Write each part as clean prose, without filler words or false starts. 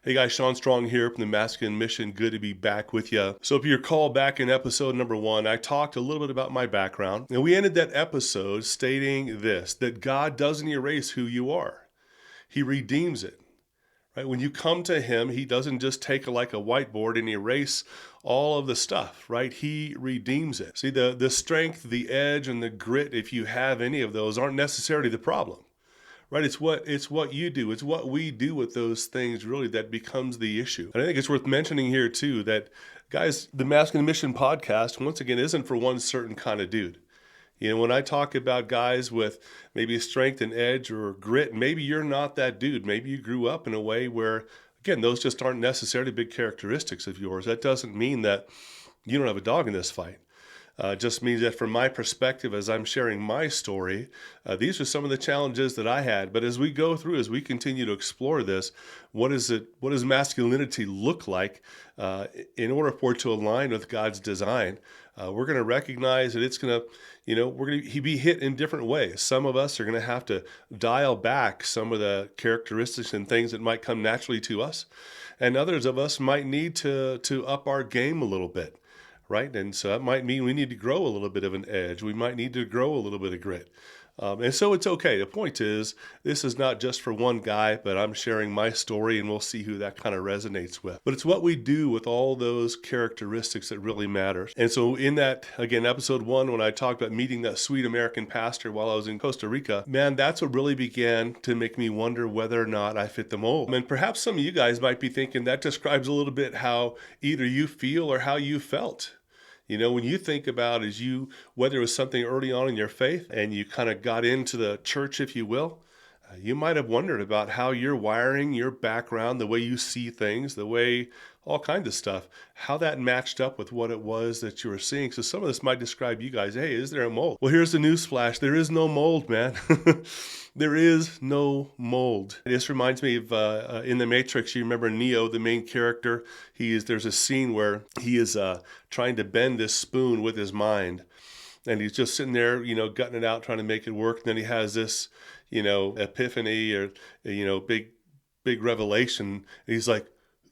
Hey guys, Sean Strong here from the Masculine Mission. Good to be back with you. So if you recall back in episode number 1, I talked a little bit about my background. And we ended that episode stating this, that God doesn't erase who you are. He redeems it. Right? When you come to him, he doesn't just take like a whiteboard and erase all of the stuff, right? He redeems it. See, the strength, the edge, and the grit, if you have any of those, aren't necessarily the problem. Right, it's what you do. It's what we do with those things really that becomes the issue. And I think it's worth mentioning here too that, guys, the Masculine Mission podcast once again isn't for one certain kind of dude. You know, when I talk about guys with maybe strength and edge or grit, maybe you're not that dude. Maybe you grew up in a way where, again, those just aren't necessarily big characteristics of yours. That doesn't mean that you don't have a dog in this fight. Just means that from my perspective, as I'm sharing my story, these are some of the challenges that I had. But as we go through, as we continue to explore this, what does masculinity look like in order for it to align with God's design? We're going to recognize that it's going to, we're going to be hit in different ways. Some of us are going to have to dial back some of the characteristics and things that might come naturally to us. And others of us might need to up our game a little bit. Right? And so that might mean we need to grow a little bit of an edge. We might need to grow a little bit of grit. And so it's okay. The point is, this is not just for one guy, but I'm sharing my story and we'll see who that kind of resonates with. But it's what we do with all those characteristics that really matters. And so in that, again, episode 1, when I talked about meeting that sweet American pastor while I was in Costa Rica, man, that's what really began to make me wonder whether or not I fit the mold. And perhaps some of you guys might be thinking that describes a little bit how either you feel or how you felt. You know, when you think about whether it was something early on in your faith and you kind of got into the church, if you will, you might have wondered about how your wiring, your background, the way you see things, the way all kinds of stuff, how that matched up with what it was that you were seeing. So some of this might describe you guys, hey, is there a mold? Well, here's the news flash. There is no mold, man. There is no mold. This reminds me of in The Matrix, you remember Neo, the main character. There's a scene where he is trying to bend this spoon with his mind. And he's just sitting there, gutting it out, trying to make it work. And then he has this, epiphany or, big revelation. And he's like,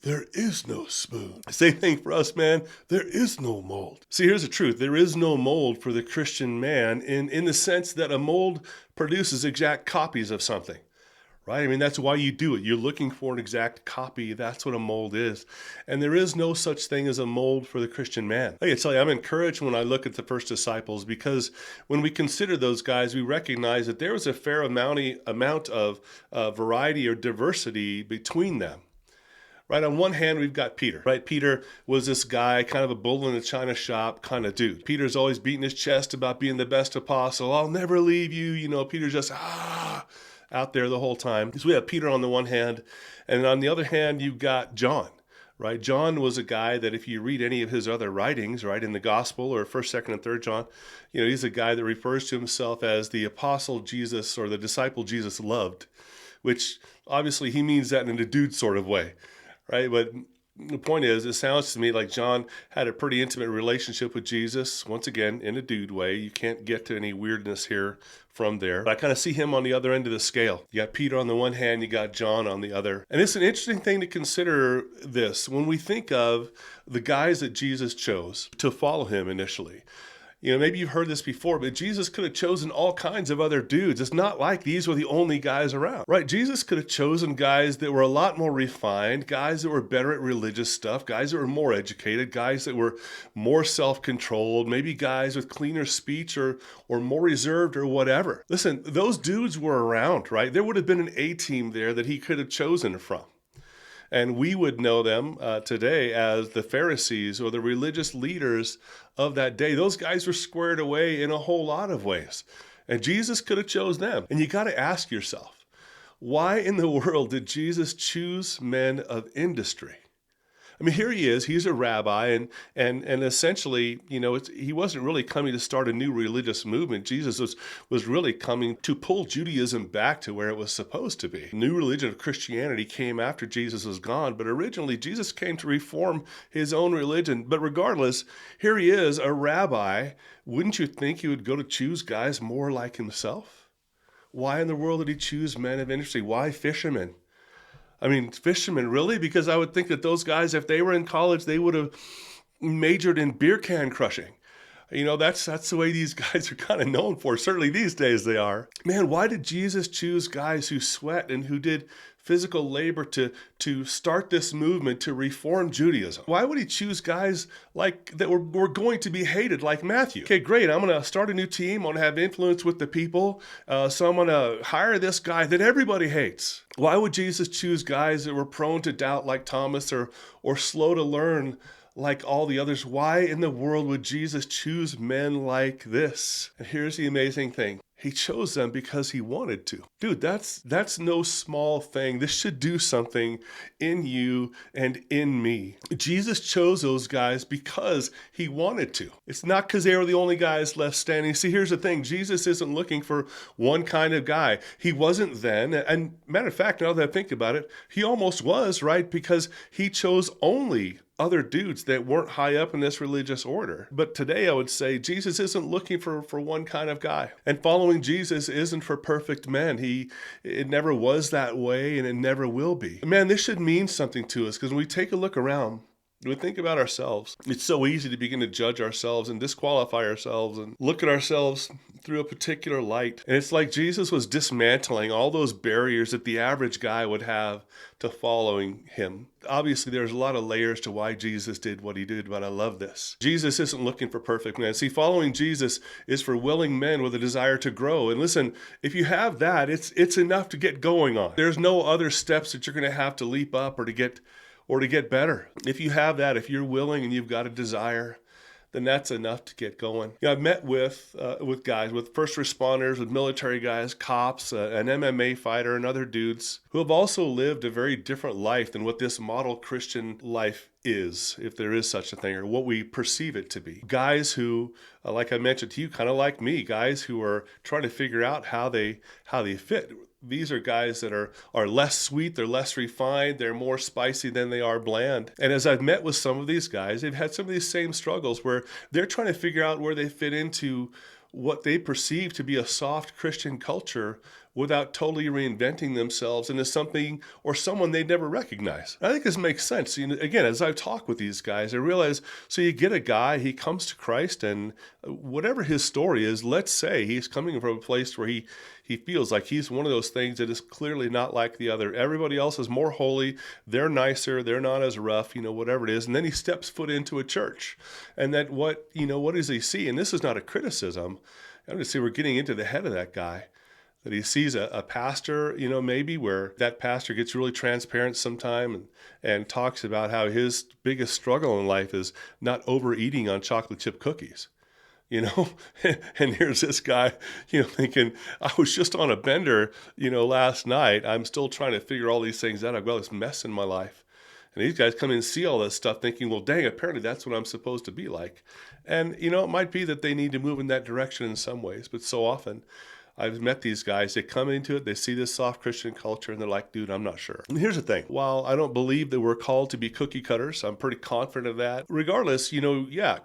there is no spoon. Same thing for us, man. There is no mold. See, here's the truth. There is no mold for the Christian man in the sense that a mold produces exact copies of something. Right? I mean, that's why you do it. You're looking for an exact copy. That's what a mold is. And there is no such thing as a mold for the Christian man. I tell you, I'm encouraged when I look at the first disciples because when we consider those guys, we recognize that there was a fair amount of variety or diversity between them. Right, on one hand, we've got Peter, right? Peter was this guy, kind of a bull in a china shop kind of dude. Peter's always beating his chest about being the best apostle. I'll never leave you. Peter's just, out there the whole time. So we have Peter on the one hand, and on the other hand, you've got John, right? John was a guy that if you read any of his other writings, right, in the gospel or 1st, 2nd, and 3rd John, he's a guy that refers to himself as the apostle Jesus or the disciple Jesus loved, which obviously he means that in a dude sort of way, right? But the point is, it sounds to me like John had a pretty intimate relationship with Jesus, once again, in a dude way. You can't get to any weirdness here from there. But I kind of see him on the other end of the scale. You got Peter on the one hand, you got John on the other. And it's an interesting thing to consider this. When we think of the guys that Jesus chose to follow him initially, maybe you've heard this before, but Jesus could have chosen all kinds of other dudes. It's not like these were the only guys around, right? Jesus could have chosen guys that were a lot more refined, guys that were better at religious stuff, guys that were more educated, guys that were more self-controlled, maybe guys with cleaner speech or more reserved or whatever. Listen, those dudes were around, right? There would have been an A-team there that he could have chosen from. And we would know them today as the Pharisees or the religious leaders of that day. Those guys were squared away in a whole lot of ways. And Jesus could have chose them. And you got to ask yourself, why in the world did Jesus choose men of industry? I mean, here he is. He's a rabbi, and essentially, he wasn't really coming to start a new religious movement. Jesus was really coming to pull Judaism back to where it was supposed to be. New religion of Christianity came after Jesus was gone, but originally Jesus came to reform his own religion. But regardless, here he is, a rabbi. Wouldn't you think he would go to choose guys more like himself? Why in the world did he choose men of industry? Why fishermen? I mean, fishermen, really? Because I would think that those guys, if they were in college, they would have majored in beer can crushing. That's the way these guys are kind of known for. Certainly these days they are. Man, why did Jesus choose guys who sweat and who did physical labor to start this movement to reform Judaism? Why would he choose guys like that were going to be hated like Matthew? Okay, great. I'm going to start a new team. I'm going to have influence with the people. So I'm going to hire this guy that everybody hates. Why would Jesus choose guys that were prone to doubt like Thomas or slow to learn like all the others? Why in the world would Jesus choose men like this? And here's the amazing thing. He chose them because he wanted to. Dude, that's no small thing. This should do something in you and in me. Jesus chose those guys because he wanted to. It's not because they were the only guys left standing. See, here's the thing. Jesus isn't looking for one kind of guy. He wasn't then. And matter of fact, now that I think about it, he almost was, right? Because he chose only other dudes that weren't high up in this religious order. But today I would say Jesus isn't looking for one kind of guy. And following Jesus isn't for perfect men. It never was that way and it never will be. Man, this should mean something to us because when we take a look around, when we think about ourselves, it's so easy to begin to judge ourselves and disqualify ourselves and look at ourselves through a particular light. And it's like Jesus was dismantling all those barriers that the average guy would have to following him. Obviously, there's a lot of layers to why Jesus did what he did, but I love this. Jesus isn't looking for perfect men. See, following Jesus is for willing men with a desire to grow. And listen, if you have that, it's enough to get going on. There's no other steps that you're going to have to leap up or to get better. If you have that, if you're willing and you've got a desire, then that's enough to get going. I've met with guys, with first responders, with military guys, cops, an MMA fighter, and other dudes who have also lived a very different life than what this model Christian life is, if there is such a thing, or what we perceive it to be. Guys who, like I mentioned to you, kind of like me, guys who are trying to figure out how they fit. These are guys that are less sweet, they're less refined, they're more spicy than they are bland. And as I've met with some of these guys, they've had some of these same struggles where they're trying to figure out where they fit into what they perceive to be a soft Christian culture without totally reinventing themselves into something or someone they'd never recognize. I think this makes sense. Again, as I've talked with these guys, I realize, so you get a guy, he comes to Christ, and whatever his story is, let's say he's coming from a place where he feels like he's one of those things that is clearly not like the other. Everybody else is more holy, they're nicer, they're not as rough, whatever it is. And then he steps foot into a church. And that what does he see? And this is not a criticism. I'm going to say we're getting into the head of that guy. That he sees a pastor, maybe where that pastor gets really transparent sometime and talks about how his biggest struggle in life is not overeating on chocolate chip cookies. And here's this guy, thinking, I was just on a bender, last night. I'm still trying to figure all these things out. I've got this mess in my life. And these guys come in and see all this stuff thinking, well, dang, apparently that's what I'm supposed to be like. And, it might be that they need to move in that direction in some ways, but so often I've met these guys, they come into it, they see this soft Christian culture, and they're like, dude, I'm not sure. And here's the thing. While I don't believe that we're called to be cookie cutters, I'm pretty confident of that. Regardless,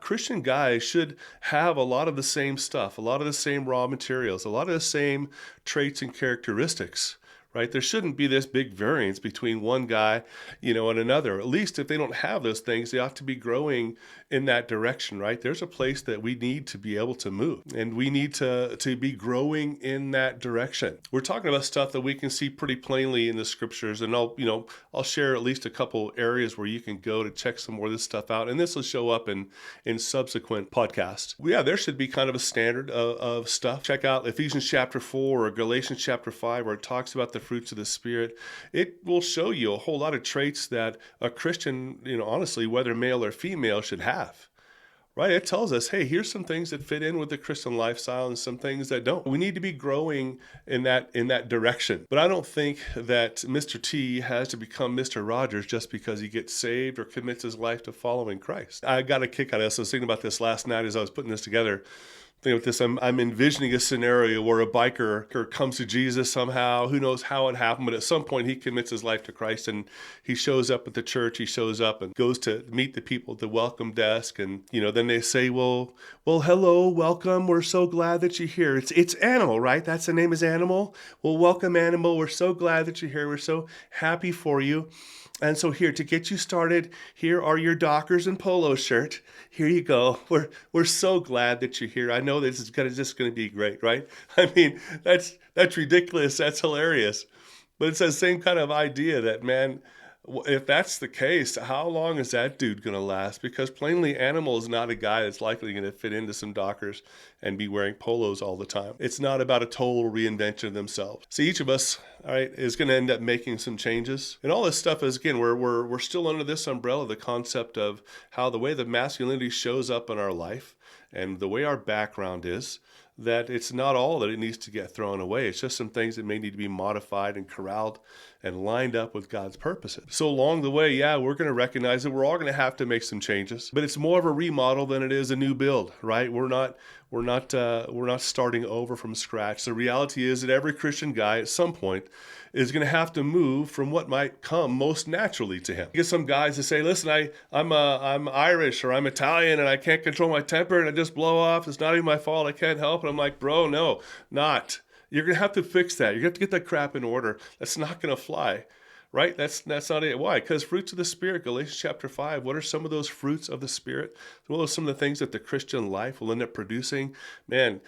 Christian guys should have a lot of the same stuff, a lot of the same raw materials, a lot of the same traits and characteristics. Right? There shouldn't be this big variance between one guy, and another. At least if they don't have those things, they ought to be growing in that direction, right? There's a place that we need to be able to move, and we need to be growing in that direction. We're talking about stuff that we can see pretty plainly in the scriptures, and I'll share at least a couple areas where you can go to check some more of this stuff out, and this will show up in subsequent podcasts. Yeah, there should be kind of a standard of stuff. Check out Ephesians chapter 4 or Galatians chapter 5, where it talks about the fruits of the Spirit. It will show you a whole lot of traits that a Christian, honestly, whether male or female, should have. Right? It tells us, hey, here's some things that fit in with the Christian lifestyle and some things that don't. We need to be growing in that direction. But I don't think that Mr. T has to become Mr. Rogers just because he gets saved or commits his life to following Christ. I got a kick out of this. I was thinking about this last night as I was putting this together. Think with this, I'm envisioning a scenario where a biker comes to Jesus somehow. Who knows how it happened, but at some point he commits his life to Christ, and he shows up at the church. He shows up and goes to meet the people at the welcome desk, and then they say, well, hello, welcome. We're so glad that you're here. It's Animal, right? That's the name is Animal. Well, welcome, Animal. We're so glad that you're here. We're so happy for you. And so here, to get you started, here are your Dockers and polo shirt. Here you go. We're so glad that you're here. I know this is just gonna be great, right? I mean, that's ridiculous. That's hilarious. But it's that same kind of idea that, man, if that's the case, how long is that dude going to last? Because plainly, Animal is not a guy that's likely going to fit into some Dockers and be wearing polos all the time. It's not about a total reinvention of themselves. So each of us, all right, is going to end up making some changes. And all this stuff is, again, we're still under this umbrella, the concept of how the way that masculinity shows up in our life and the way our background is, that it's not all that it needs to get thrown away. It's just some things that may need to be modified and corralled and lined up with God's purposes. So along the way, yeah, we're going to recognize that we're all going to have to make some changes, but it's more of a remodel than it is a new build, right? We're not starting over from scratch. The reality is that every Christian guy at some point is going to have to move from what might come most naturally to him. You get some guys that say, listen, I'm Irish or I'm Italian and I can't control my temper and I just blow off. It's not even my fault. I can't help it. I'm like, bro, no, not. You're going to have to fix that. You're going to have to get that crap in order. That's not going to fly, right? That's not it. Why? Because fruits of the Spirit, Galatians chapter 5, what are some of those fruits of the Spirit? Well, some of the things that the Christian life will end up producing, man,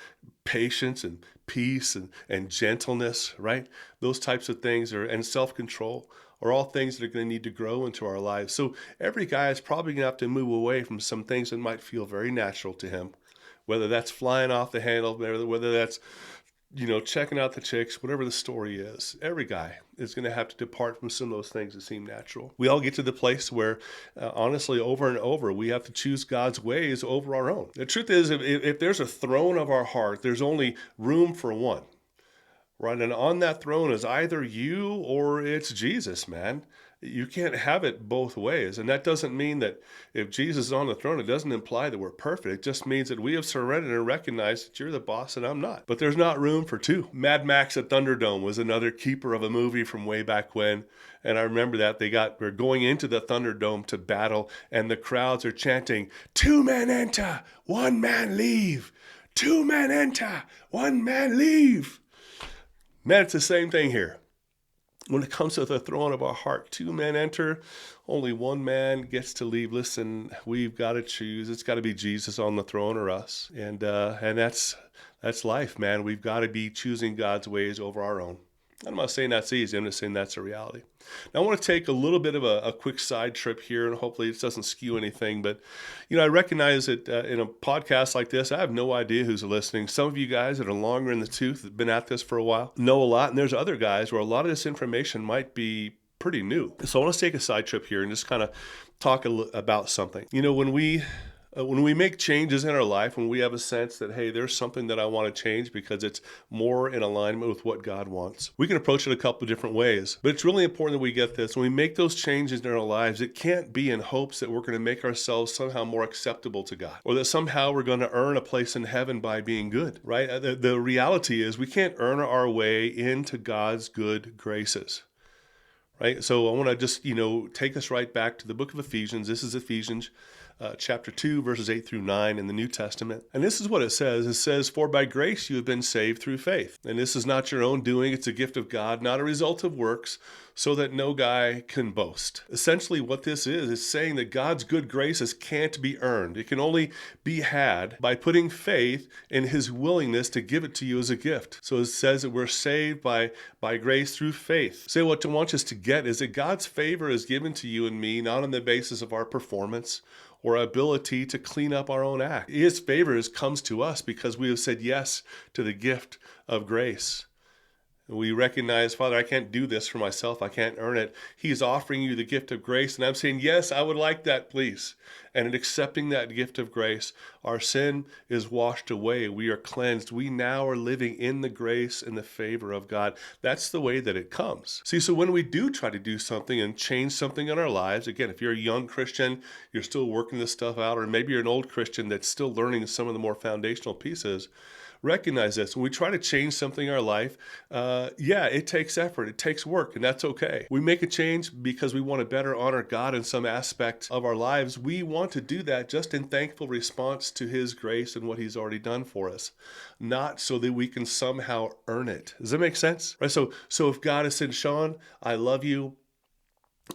patience and peace and gentleness, right? Those types of things and self-control are all things that are going to need to grow into our lives. So every guy is probably going to have to move away from some things that might feel very natural to him, whether that's flying off the handle, whether that's checking out the chicks, whatever the story is. Every guy is going to have to depart from some of those things that seem natural. We all get to the place where, honestly, over and over, we have to choose God's ways over our own. The truth is, if there's a throne of our heart, there's only room for one, right? And on that throne is either you or it's Jesus, man. You can't have it both ways. And that doesn't mean that if Jesus is on the throne, it doesn't imply that we're perfect. It just means that we have surrendered and recognized that you're the boss and I'm not. But there's not room for two. Mad Max at Thunderdome was another keeper of a movie from way back when. And I remember that we're going into the Thunderdome to battle and the crowds are chanting, 2 men enter, 1 man leave. 2 men enter, 1 man leave. Man, it's the same thing here. When it comes to the throne of our heart, 2 men enter, only 1 man gets to leave. Listen, we've got to choose. It's got to be Jesus on the throne or us. And that's life, man. We've got to be choosing God's ways over our own. I'm not saying that's easy. I'm just saying that's a reality. Now, I want to take a little bit of a quick side trip here, and hopefully it doesn't skew anything. But, I recognize that in a podcast like this, I have no idea who's listening. Some of you guys that are longer in the tooth, have been at this for a while, know a lot. And there's other guys where a lot of this information might be pretty new. So I want to take a side trip here and just kind of talk about something. When we make changes in our life, when we have a sense that, hey, there's something that I want to change because it's more in alignment with what God wants, we can approach it a couple of different ways. But it's really important that we get this. When we make those changes in our lives, it can't be in hopes that we're going to make ourselves somehow more acceptable to God or that somehow we're going to earn a place in heaven by being good, right? The reality is we can't earn our way into God's good graces. Right? So I want to just, take us right back to the book of Ephesians. This is Ephesians chapter 2, verses 8 through 9 in the New Testament. And this is what it says. It says, "For by grace you have been saved through faith. And this is not your own doing. It's a gift of God, not a result of works, so that no guy can boast." Essentially what this is saying that God's good graces can't be earned. It can only be had by putting faith in his willingness to give it to you as a gift. So it says that we're saved by grace through faith. So what I want us to get is that God's favor is given to you and me, not on the basis of our performance or ability to clean up our own act. His favor comes to us because we have said yes to the gift of grace. We recognize, Father, I can't do this for myself. I can't earn it. He's offering you the gift of grace. And I'm saying, yes, I would like that, please. And in accepting that gift of grace, our sin is washed away. We are cleansed. We now are living in the grace and the favor of God. That's the way that it comes. See, so when we do try to do something and change something in our lives, again, if you're a young Christian, you're still working this stuff out, or maybe you're an old Christian that's still learning some of the more foundational pieces, recognize this. When we try to change something in our life, it takes effort, it takes work, and that's okay. We make a change because we want to better honor God in some aspect of our lives. We want to do that just in thankful response to His grace and what He's already done for us, not so that we can somehow earn it. Does that make sense? Right? So if God has said, Sean, I love you,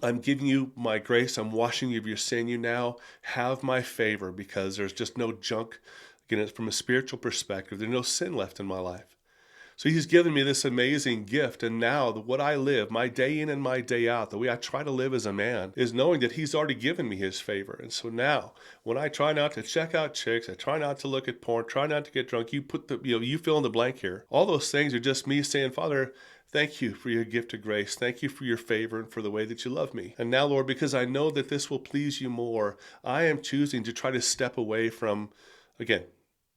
I'm giving you my grace, I'm washing you of your sin, you now have my favor because there's just no junk. Again, from a spiritual perspective, there's no sin left in my life. So He's given me this amazing gift. And now what I live, my day in and my day out, the way I try to live as a man, is knowing that He's already given me His favor. And so now when I try not to check out chicks, I try not to look at porn, try not to get drunk, you fill in the blank here. All those things are just me saying, Father, thank you for your gift of grace. Thank you for your favor and for the way that you love me. And now, Lord, because I know that this will please you more, I am choosing to try to step away from, again,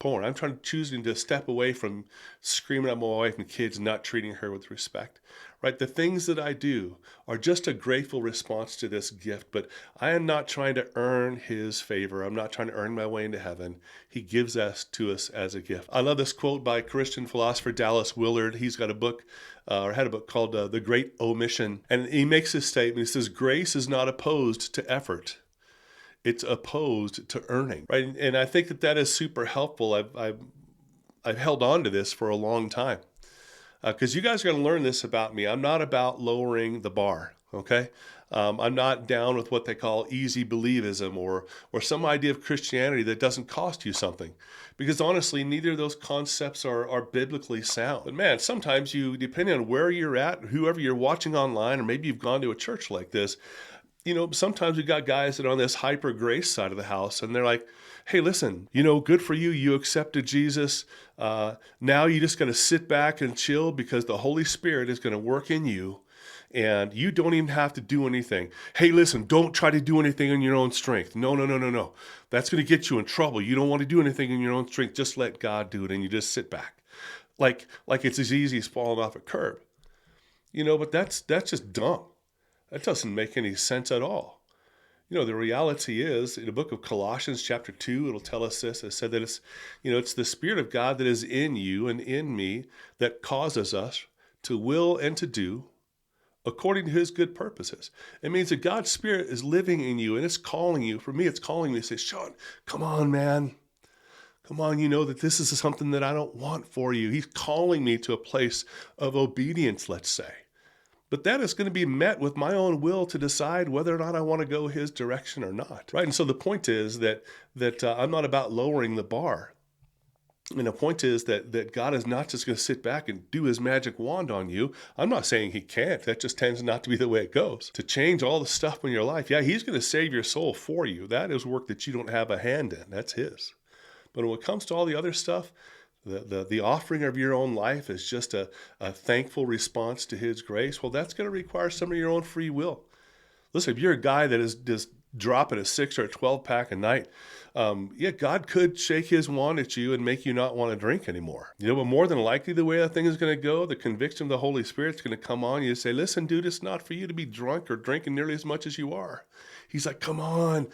porn. I'm choosing to step away from screaming at my wife and kids, not treating her with respect. Right? The things that I do are just a grateful response to this gift, but I am not trying to earn His favor. I'm not trying to earn my way into heaven. He gives us to us as a gift. I love this quote by Christian philosopher Dallas Willard. He's got a book, or had a book called The Great Omission. And he makes this statement. He says, grace is not opposed to effort. It's opposed to earning, right? And I think that is super helpful. I've held on to this for a long time because you guys are going to learn this about me. I'm not about lowering the bar, okay? I'm not down with what they call easy believism or some idea of Christianity that doesn't cost you something. Because honestly, neither of those concepts are biblically sound. But man, sometimes depending on where you're at, whoever you're watching online, or maybe you've gone to a church like this, sometimes we got guys that are on this hyper grace side of the house, and they're like, hey, listen, good for you. You accepted Jesus. Now you just got to sit back and chill because the Holy Spirit is going to work in you, and you don't even have to do anything. Hey, listen, don't try to do anything in your own strength. No. That's going to get you in trouble. You don't want to do anything in your own strength. Just let God do it, and you just sit back. Like it's as easy as falling off a curb. But that's just dumb. That doesn't make any sense at all. The reality is, in the book of Colossians chapter 2, it'll tell us this. It said that it's the Spirit of God that is in you and in me that causes us to will and to do according to His good purposes. It means that God's Spirit is living in you and it's calling you. For me, it's calling me to say, Sean, come on, man. Come on, that this is something that I don't want for you. He's calling me to a place of obedience, let's say. But that is going to be met with my own will to decide whether or not I want to go His direction or not, right? And so the point is that I'm not about lowering the bar. And the point is that God is not just going to sit back and do His magic wand on you. I'm not saying He can't. That just tends not to be the way it goes. To change all the stuff in your life, He's going to save your soul for you. That is work that you don't have a hand in. That's His. But when it comes to all the other stuff, the offering of your own life is just a thankful response to His grace. Well, that's going to require some of your own free will. Listen, if you're a guy that is just dropping a 6 or a 12 pack a night, God could shake His wand at you and make you not want to drink anymore. But more than likely the way that thing is going to go, the conviction of the Holy Spirit is going to come on you and say, listen, dude, it's not for you to be drunk or drinking nearly as much as you are. He's like, come on.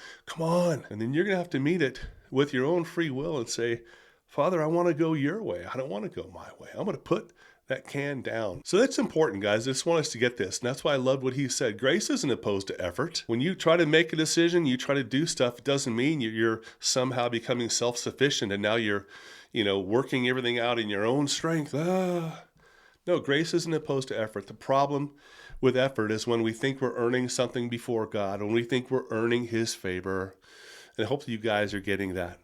And then you're going to have to meet it with your own free will and say, Father, I want to go your way. I don't want to go my way. I'm going to put that can down. So that's important, guys. I just want us to get this. And that's why I loved what he said. Grace isn't opposed to effort. When you try to make a decision, you try to do stuff, it doesn't mean you're somehow becoming self-sufficient and now you're, working everything out in your own strength. No, grace isn't opposed to effort. The problem with effort is when we think we're earning something before God, when we think we're earning His favor. And hopefully you guys are getting that.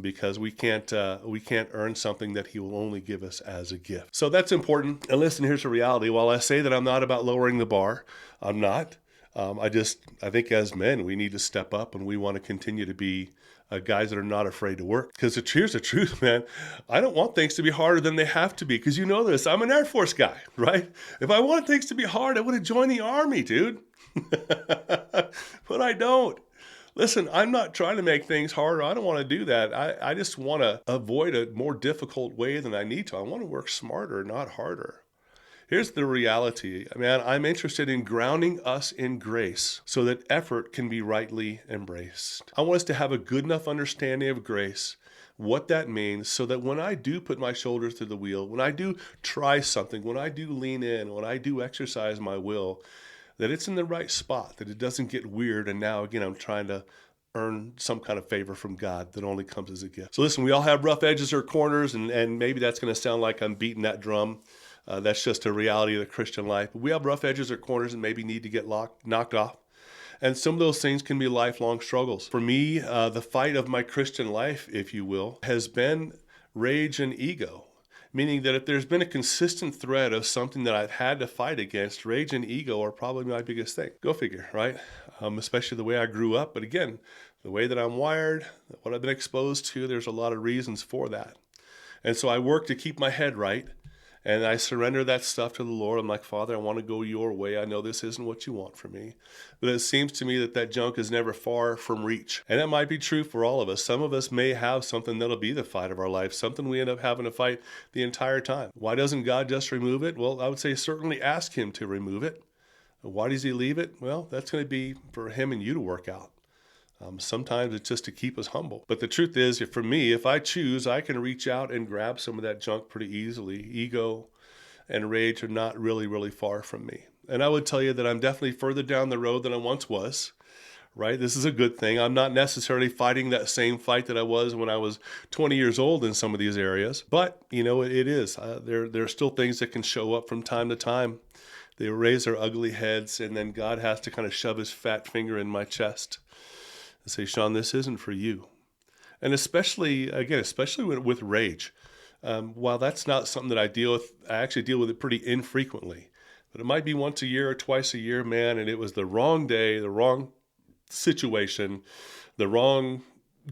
Because we can't earn something that He will only give us as a gift. So that's important. And listen, here's the reality. While I say that I'm not about lowering the bar, I'm not. I think as men, we need to step up and we want to continue to be guys that are not afraid to work. Because here's the truth, man. I don't want things to be harder than they have to be. Because you know this, I'm an Air Force guy, right? If I wanted things to be hard, I would have joined the Army, dude. But I don't. Listen, I'm not trying to make things harder. I don't want to do that. I just want to avoid a more difficult way than I need to. I want to work smarter, not harder. Here's the reality, man. I'm interested in grounding us in grace so that effort can be rightly embraced. I want us to have a good enough understanding of grace, what that means, so that when I do put my shoulders to the wheel, when I do try something, when I do lean in, when I do exercise my will, that it's in the right spot, that it doesn't get weird. And now, again, I'm trying to earn some kind of favor from God that only comes as a gift. So listen, we all have rough edges or corners, and maybe that's going to sound like I'm beating that drum. That's just a reality of the Christian life. But we have rough edges or corners and maybe need to get knocked off. And some of those things can be lifelong struggles. For me, the fight of my Christian life, if you will, has been rage and ego. Meaning that if there's been a consistent thread of something that I've had to fight against, rage and ego are probably my biggest thing. Go figure, right? Especially the way I grew up. But again, the way that I'm wired, what I've been exposed to, there's a lot of reasons for that. And so I work to keep my head right. And I surrender that stuff to the Lord. I'm like, Father, I want to go your way. I know this isn't what you want for me. But it seems to me that that junk is never far from reach. And that might be true for all of us. Some of us may have something that'll be the fight of our life, something we end up having to fight the entire time. Why doesn't God just remove it? Well, I would say certainly ask him to remove it. Why does he leave it? Well, that's going to be for him and you to work out. Sometimes it's just to keep us humble. But the truth is, for me, if I choose, I can reach out and grab some of that junk pretty easily. Ego and rage are not really, really far from me. And I would tell you that I'm definitely further down the road than I once was, right? This is a good thing. I'm not necessarily fighting that same fight that I was when I was 20 years old in some of these areas. But, it is. There are still things that can show up from time to time. They raise their ugly heads, and then God has to kind of shove his fat finger in my chest and say, Sean, this isn't for you. And especially with rage. While that's not something that I deal with, I actually deal with it pretty infrequently. But it might be once a year or twice a year, man, and it was the wrong day, the wrong situation, the wrong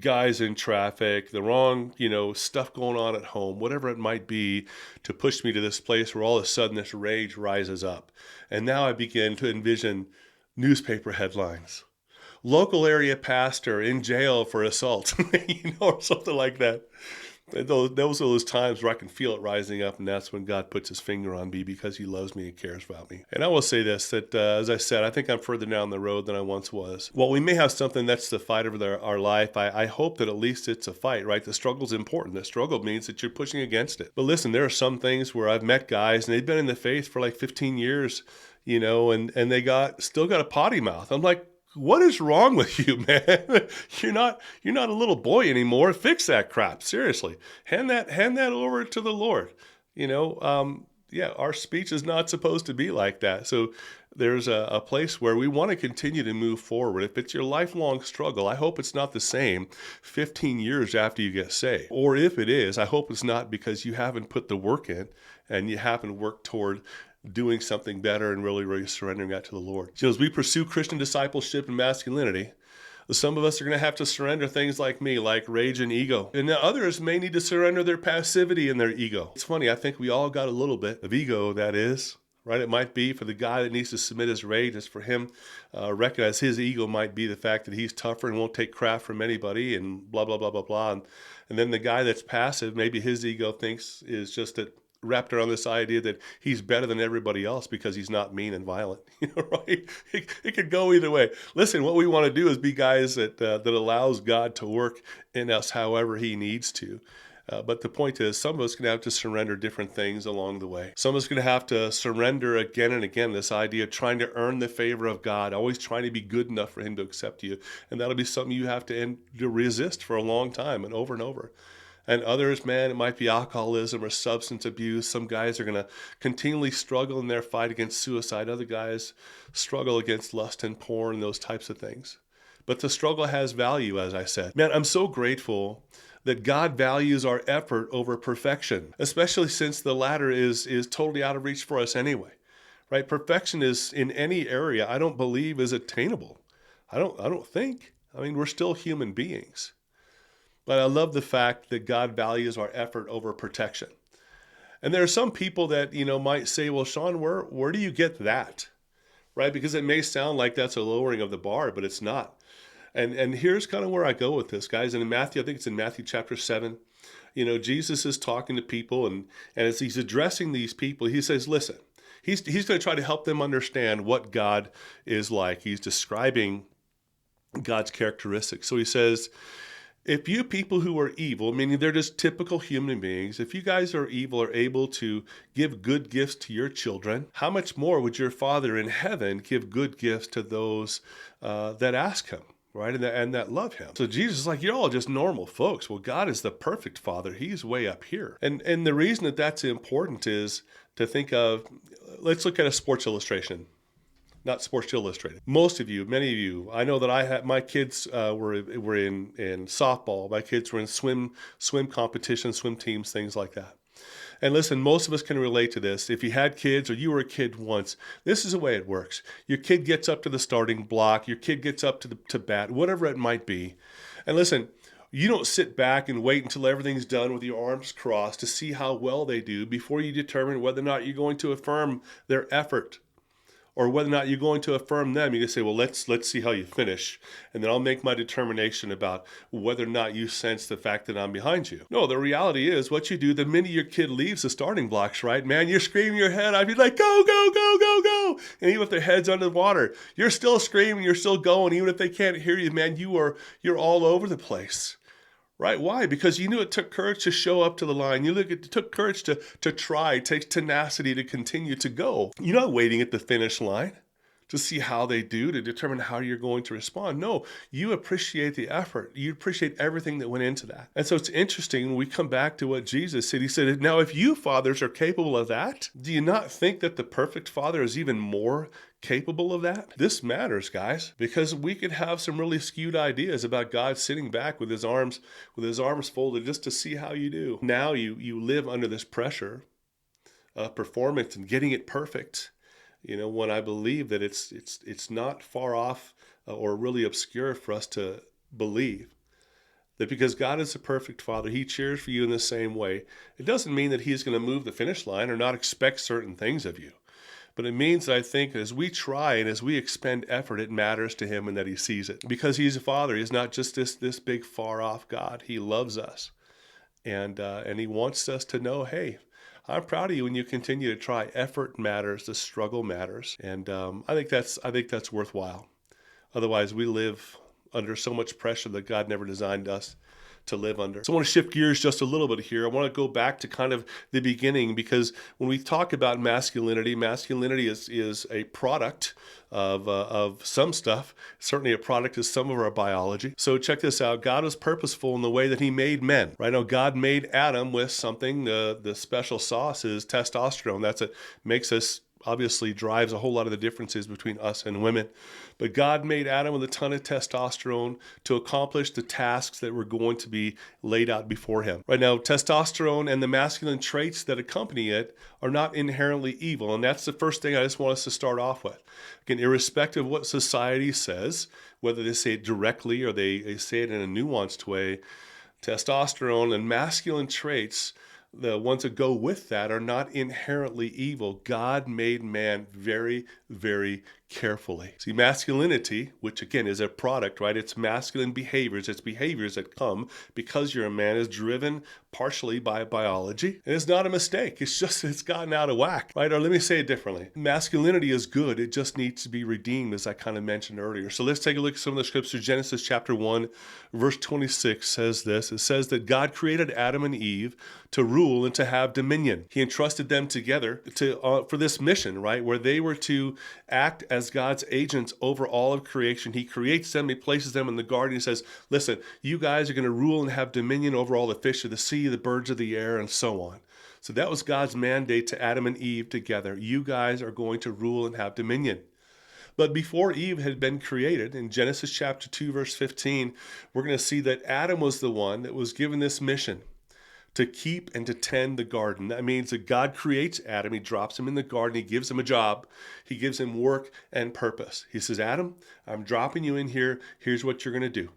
guys in traffic, the wrong, stuff going on at home, whatever it might be, to push me to this place where all of a sudden this rage rises up. And now I begin to envision newspaper headlines. Local area pastor in jail for assault, or something like that. Those are those times where I can feel it rising up, and that's when God puts his finger on me because he loves me and cares about me. And I will say this, that as I said, I think I'm further down the road than I once was. While we may have something that's the fight of our life, I hope that at least it's a fight, right? The struggle's important. The struggle means that you're pushing against it. But listen, there are some things where I've met guys, and they've been in the faith for like 15 years, and they still got a potty mouth. I'm like, what is wrong with you, man? You're not a little boy anymore. Fix that crap. Seriously. Hand that over to the Lord. Our speech is not supposed to be like that. So there's a place where we want to continue to move forward. If it's your lifelong struggle, I hope it's not the same 15 years after you get saved. Or if it is, I hope it's not because you haven't put the work in and you haven't worked toward doing something better and really, really surrendering that to the Lord. So as we pursue Christian discipleship and masculinity, some of us are going to have to surrender things like me, like rage and ego. And others may need to surrender their passivity and their ego. It's funny, I think we all got a little bit of ego, that is. Right? It might be for the guy that needs to submit his rage. It's for him recognize his ego might be the fact that he's tougher and won't take crap from anybody and blah, blah, blah, blah, blah. And then the guy that's passive, maybe his ego thinks is just that wrapped around this idea that he's better than everybody else because he's not mean and violent, right? It could go either way. Listen, what we want to do is be guys that allows God to work in us however he needs to. But the point is, some of us are going to have to surrender different things along the way. Some of us are going to have to surrender again and again this idea of trying to earn the favor of God, always trying to be good enough for him to accept you. And that'll be something you have to resist for a long time and over and over. And others, man, it might be alcoholism or substance abuse. Some guys are going to continually struggle in their fight against suicide. Other guys struggle against lust and porn and those types of things. But the struggle has value, as I said. Man, I'm so grateful that God values our effort over perfection, especially since the latter is totally out of reach for us anyway. right? Perfection is in any area, I don't believe is attainable. I don't think. I mean, we're still human beings. But I love the fact that God values our effort over protection. And there are some people that, might say, well, Sean, where do you get that? Right? Because it may sound like that's a lowering of the bar, but it's not. And here's kind of where I go with this, guys. And in Matthew, I think it's in Matthew chapter 7, Jesus is talking to people, and as he's addressing these people, he says, listen, he's going to try to help them understand what God is like. He's describing God's characteristics. So he says, if you people who are evil, meaning they're just typical human beings, if you guys are evil are able to give good gifts to your children, how much more would your Father in heaven give good gifts to those that ask him? Right? And that love him. So Jesus is like, you're all just normal folks. Well, God is the perfect Father. He's way up here. And the reason that that's important is to think of, let's look at a Sports Illustration. Not Sports Illustrated. Most of you, many of you, I know that I had my kids were in softball. My kids were in swim competitions, swim teams, things like that. And listen, most of us can relate to this. If you had kids or you were a kid once, this is the way it works. Your kid gets up to the starting block. Your kid gets up to bat, whatever it might be. And listen, you don't sit back and wait until everything's done with your arms crossed to see how well they do before you determine whether or not you're going to affirm their effort, or whether or not you're going to affirm them. You can say, well, let's see how you finish, and then I'll make my determination about whether or not you sense the fact that I'm behind you. No, the reality is what you do the minute your kid leaves the starting blocks, right? Man, you're screaming your head off. You're like, go, go, go, go, go. And even if their head's under the water, you're still screaming, you're still going. Even if they can't hear you, man, you're all over the place. Right? Why? Because you knew it took courage to show up to the line. It took courage to try. It takes tenacity to continue to go. You're not waiting at the finish line to see how they do, to determine how you're going to respond. No, you appreciate the effort. You appreciate everything that went into that. And so it's interesting when we come back to what Jesus said. He said, now if you fathers are capable of that, do you not think that the perfect Father is even more capable of that? This matters, guys, because we could have some really skewed ideas about God sitting back with his arms folded just to see how you do. Now you live under this pressure of performance and getting it perfect. When I believe that it's not far off or really obscure for us to believe that because God is a perfect Father, he cheers for you in the same way. It doesn't mean that he's going to move the finish line or not expect certain things of you. But it means that I think as we try and as we expend effort, it matters to him and that he sees it. Because he's a Father. He's not just this big far off God. He loves us. And he wants us to know, hey, I'm proud of you when you continue to try. Effort matters. The struggle matters. And I think that's worthwhile. Otherwise, we live under so much pressure that God never designed us to live under. So I want to shift gears just a little bit here. I want to go back to kind of the beginning, because when we talk about masculinity is a product of some stuff, certainly a product of some of our biology. So check this out. God was purposeful in the way that he made men. Right now, God made Adam with something. The special sauce is testosterone. That's it. Makes us, obviously drives a whole lot of the differences between us and women. But God made Adam with a ton of testosterone to accomplish the tasks that were going to be laid out before him. Right now, testosterone and the masculine traits that accompany it are not inherently evil. And that's the first thing I just want us to start off with. Again, irrespective of what society says, whether they say it directly or they say it in a nuanced way, testosterone and masculine traits, the ones that go with that, are not inherently evil. God made man very, very carefully. See, masculinity, which again is a product, right? It's masculine behaviors. It's behaviors that come because you're a man, is driven partially by biology. And it's not a mistake. It's gotten out of whack, right? Or let me say it differently. Masculinity is good. It just needs to be redeemed, as I kind of mentioned earlier. So let's take a look at some of the scriptures. Genesis chapter 1, verse 26 says this. It says that God created Adam and Eve to rule and to have dominion. He entrusted them together for this mission, right? Where they were to act as God's agents over all of creation. He creates them, he places them in the garden. He says, listen, you guys are going to rule and have dominion over all the fish of the sea, the birds of the air, and so on. So that was God's mandate to Adam and Eve together. You guys are going to rule and have dominion. But before Eve had been created, in Genesis chapter 2, verse 15, we're going to see that Adam was the one that was given this mission to keep and to tend the garden. That means that God creates Adam. He drops him in the garden. He gives him a job. He gives him work and purpose. He says, Adam, I'm dropping you in here. Here's what you're going to do.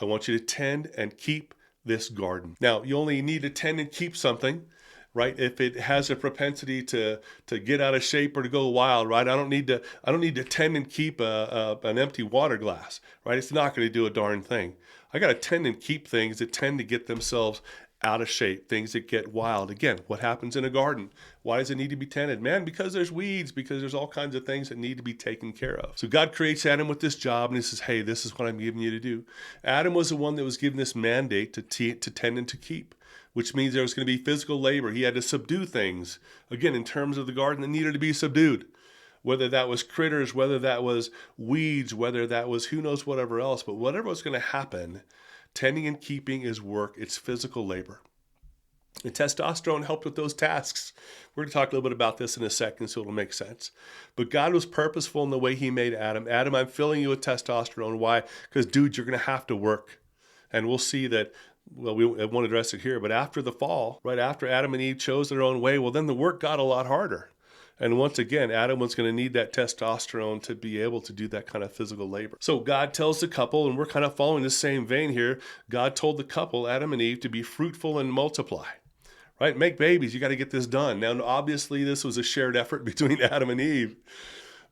I want you to tend and keep this garden. Now, you only need to tend and keep something, right? If it has a propensity to get out of shape or to go wild, right? I don't need to tend and keep an empty water glass, right? It's not going to do a darn thing. I got to tend and keep things that tend to get themselves out of shape, things that get wild. Again, what happens in a garden? Why does it need to be tended? Man, because there's weeds, because there's all kinds of things that need to be taken care of. So God creates Adam with this job, and he says, hey, this is what I'm giving you to do. Adam was the one that was given this mandate to tend and to keep, which means there was going to be physical labor. He had to subdue things, again, in terms of the garden that needed to be subdued. Whether that was critters, whether that was weeds, whether that was who knows whatever else, but whatever was going to happen, tending and keeping is work. It's physical labor. And testosterone helped with those tasks. We're going to talk a little bit about this in a second so it'll make sense. But God was purposeful in the way he made Adam. Adam, I'm filling you with testosterone. Why? Because, dude, you're going to have to work. And we'll see that, well, we won't address it here, but after the fall, right after Adam and Eve chose their own way, well, then the work got a lot harder. And once again, Adam was going to need that testosterone to be able to do that kind of physical labor. So God tells the couple, and we're kind of following the same vein here. God told the couple, Adam and Eve, to be fruitful and multiply, right? Make babies. You got to get this done. Now, obviously, this was a shared effort between Adam and Eve.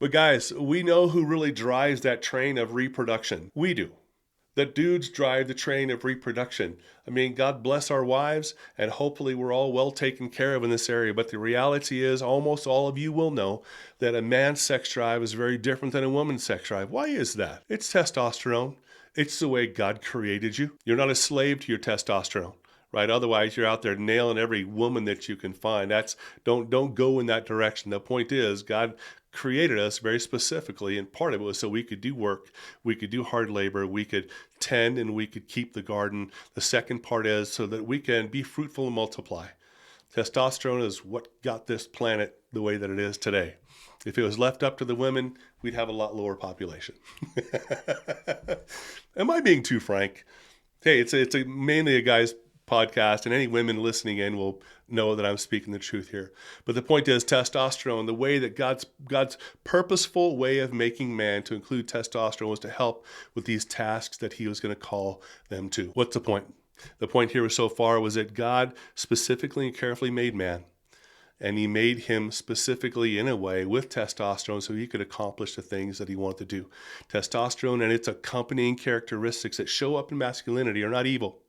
But guys, we know who really drives that train of reproduction. We do. That dudes drive the train of reproduction. I mean, God bless our wives, and hopefully we're all well taken care of in this area. But the reality is, almost all of you will know that a man's sex drive is very different than a woman's sex drive. Why is that? It's testosterone. It's the way God created you. You're not a slave to your testosterone, right? Otherwise, you're out there nailing every woman that you can find. Don't go in that direction. The point is, God created us very specifically, and part of it was so we could do work, we could do hard labor, we could tend, and we could keep the garden. The second part is so that we can be fruitful and multiply. Testosterone is what got this planet the way that it is today. If it was left up to the women, we'd have a lot lower population. Am I being too frank? Hey, it's mainly a guy's podcast, and any women listening in will know that I'm speaking the truth here. But the point is, testosterone, the way that God's purposeful way of making man to include testosterone was to help with these tasks that he was going to call them to. What's the point? The point here so far was that God specifically and carefully made man, and he made him specifically in a way with testosterone so he could accomplish the things that he wanted to do. Testosterone and its accompanying characteristics that show up in masculinity are not evil.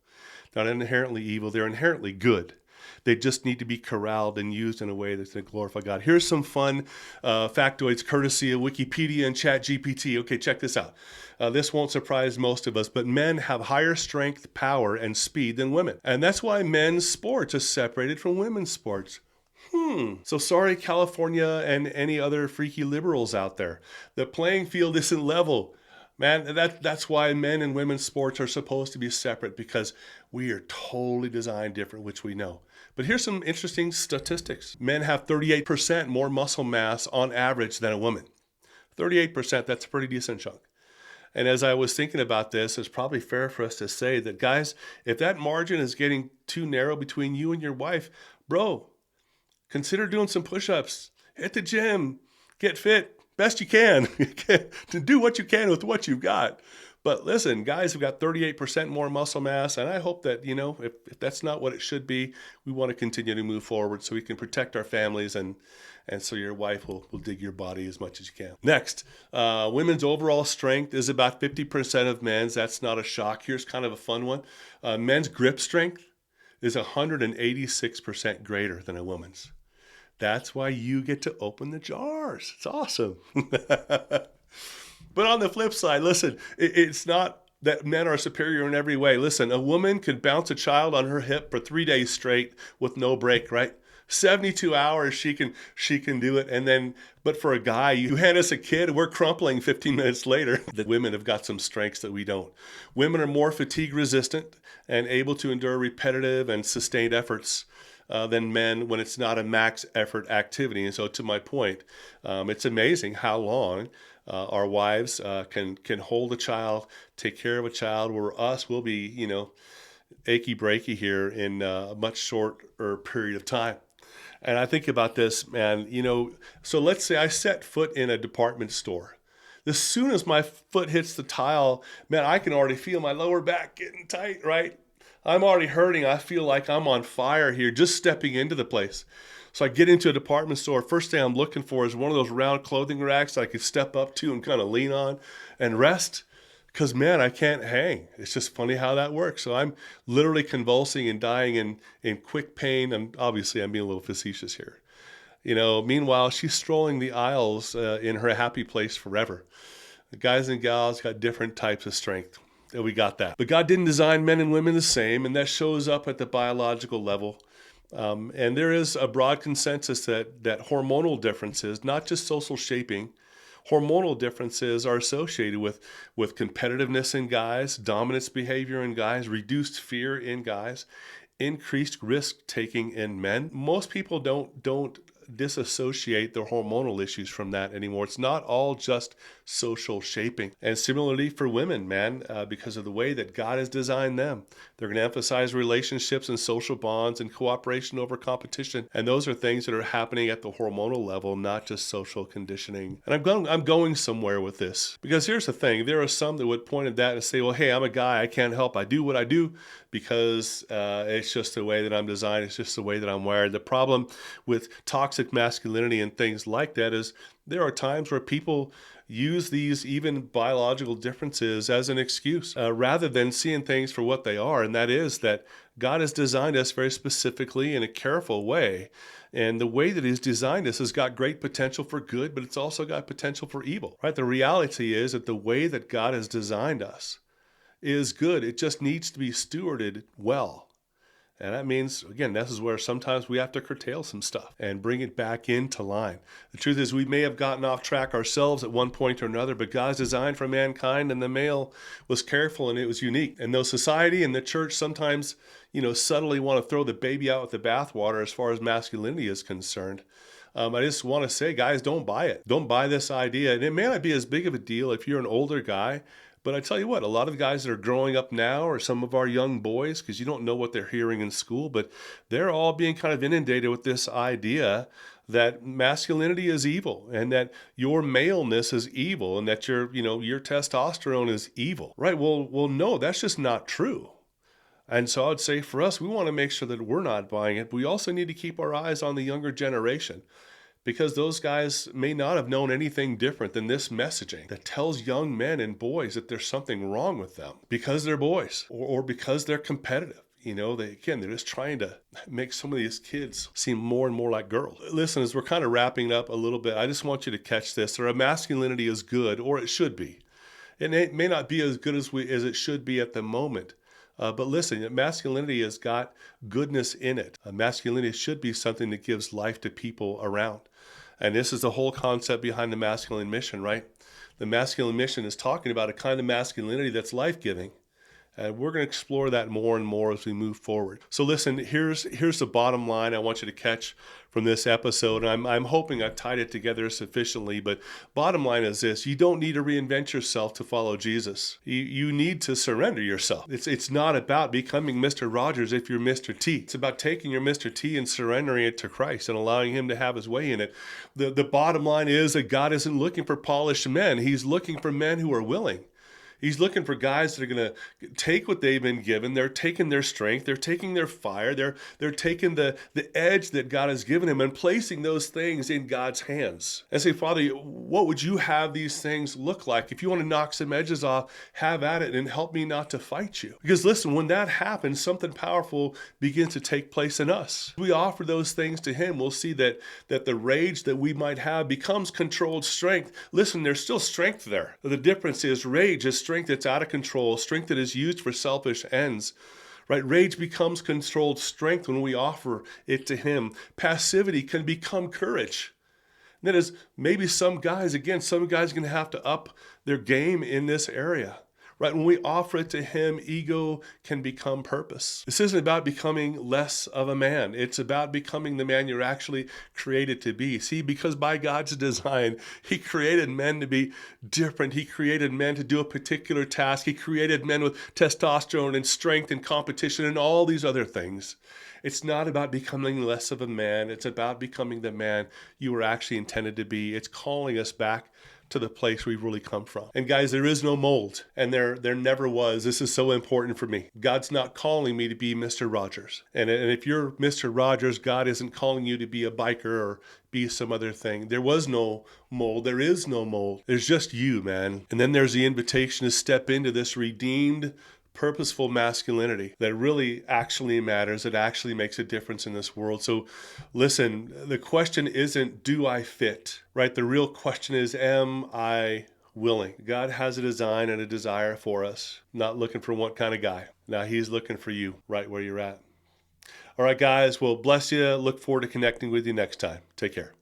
Not inherently evil, they're inherently good. They just need to be corralled and used in a way that's going to glorify God. Here's some fun factoids courtesy of Wikipedia and ChatGPT. Okay, check this out. This won't surprise most of us, but men have higher strength, power, and speed than women. And that's why men's sports are separated from women's sports. So sorry, California and any other freaky liberals out there. The playing field isn't level. Man, that's why men and women's sports are supposed to be separate, because we are totally designed different, which we know. But here's some interesting statistics. Men have 38% more muscle mass on average than a woman. 38%, that's a pretty decent chunk. And as I was thinking about this, it's probably fair for us to say that, guys, if that margin is getting too narrow between you and your wife, bro, consider doing some push-ups, hit the gym, get fit. Best you can to do what you can with what you've got. But listen, guys have got 38% more muscle mass, and I hope that, if that's not what it should be, we want to continue to move forward so we can protect our families and so your wife will dig your body as much as you can. Next, women's overall strength is about 50% of men's. That's not a shock. Here's kind of a fun one. Men's grip strength is 186% greater than a woman's. That's why you get to open the jars. It's awesome. But on the flip side, listen, it's not that men are superior in every way. Listen, a woman could bounce a child on her hip for 3 days straight with no break, right? 72 hours she can do it. But for a guy, you hand us a kid, we're crumpling 15 minutes later. The women have got some strengths that we don't. Women are more fatigue resistant and able to endure repetitive and sustained efforts than men when it's not a max effort activity. And so to my point, it's amazing how long our wives can hold a child, take care of a child, where we'll be, achy breaky here in a much shorter period of time. And I think about this, man, so let's say I set foot in a department store. As soon as my foot hits the tile, man, I can already feel my lower back getting tight, right? I'm already hurting. I feel like I'm on fire here just stepping into the place. So I get into a department store. First thing I'm looking for is one of those round clothing racks that I could step up to and kind of lean on and rest. Because, man, I can't hang. It's just funny how that works. So I'm literally convulsing and dying in quick pain. And obviously, I'm being a little facetious here. Meanwhile, she's strolling the aisles in her happy place forever. The guys and gals got different types of strength. And we got that. But God didn't design men and women the same, and that shows up at the biological level. And there is a broad consensus that hormonal differences, not just social shaping, hormonal differences are associated with competitiveness in guys, dominance behavior in guys, reduced fear in guys, increased risk-taking in men. Most people don't disassociate their hormonal issues from that anymore. It's not all just social shaping. And similarly for women, man, because of the way that God has designed them, they're going to emphasize relationships and social bonds and cooperation over competition. And those are things that are happening at the hormonal level, not just social conditioning. And I'm going somewhere with this, because here's the thing. There are some that would point at that and say, well, hey, I'm a guy. I can't help. I do what I do because it's just the way that I'm designed. It's just the way that I'm wired. The problem with toxic masculinity and things like that is there are times where people use these even biological differences as an excuse rather than seeing things for what they are. And that is that God has designed us very specifically in a careful way. And the way that He's designed us has got great potential for good, but it's also got potential for evil, right? The reality is that the way that God has designed us is good. It just needs to be stewarded well. And that means, again, this is where sometimes we have to curtail some stuff and bring it back into line. The truth is we may have gotten off track ourselves at one point or another, but God's design for mankind and the male was careful and it was unique. And though society and the church sometimes, subtly want to throw the baby out with the bathwater as far as masculinity is concerned, I just want to say, guys, don't buy it. Don't buy this idea. And it may not be as big of a deal if you're an older guy. But I tell you what, a lot of the guys that are growing up now or some of our young boys, because you don't know what they're hearing in school, but they're all being kind of inundated with this idea that masculinity is evil and that your maleness is evil and that your testosterone is evil. Right? Well, no, that's just not true. And so I'd say for us, we want to make sure that we're not buying it. But we also need to keep our eyes on the younger generation, because those guys may not have known anything different than this messaging that tells young men and boys that there's something wrong with them because they're boys or because they're competitive. They're just trying to make some of these kids seem more and more like girls. Listen, as we're kind of wrapping up a little bit, I just want you to catch this. Our masculinity is good, or it should be. And it may not be as good as it should be at the moment. But listen, masculinity has got goodness in it. Masculinity should be something that gives life to people around. And this is the whole concept behind the masculine mission, right? The masculine mission is talking about a kind of masculinity that's life-giving. And we're going to explore that more and more as we move forward. So listen, here's the bottom line I want you to catch from this episode. And I'm hoping I've tied it together sufficiently, but bottom line is this: you don't need to reinvent yourself to follow Jesus. You need to surrender yourself. It's not about becoming Mr. Rogers if you're Mr. T. It's about taking your Mr. T and surrendering it to Christ and allowing Him to have His way in it. The bottom line is that God isn't looking for polished men. He's looking for men who are willing. He's looking for guys that are going to take what they've been given. They're taking their strength. They're taking their fire. They're taking the edge that God has given them and placing those things in God's hands. And say, Father, what would you have these things look like? If you want to knock some edges off, have at it and help me not to fight you. Because listen, when that happens, something powerful begins to take place in us. We offer those things to Him. We'll see that the rage that we might have becomes controlled strength. Listen, there's still strength there. The difference is rage is strength that's out of control, strength that is used for selfish ends. Right? Rage becomes controlled strength when we offer it to Him. Passivity can become courage. And that is maybe some guys are going to have to up their game in this area. right? When we offer it to him, ego can become purpose. This isn't about becoming less of a man. It's about becoming the man you're actually created to be. See, because by God's design, he created men to be different. He created men to do a particular task. He created men with testosterone and strength and competition and all these other things. It's not about becoming less of a man. It's about becoming the man you were actually intended to be. It's calling us back to the place we've really come from. And guys, there is no mold, and there never was. This is so important for me. God's not calling me to be Mr. Rogers. And if you're Mr. Rogers, God isn't calling you to be a biker or be some other thing. There was no mold. There is no mold. There's just you, man. And then there's the invitation to step into this redeemed, purposeful masculinity that really actually matters, that actually makes a difference in this world. So listen, the question isn't, do I fit, right? The real question is, am I willing? God has a design and a desire for us, not looking for one kind of guy. Now he's looking for you right where you're at. All right, guys, well, bless you. Look forward to connecting with you next time. Take care.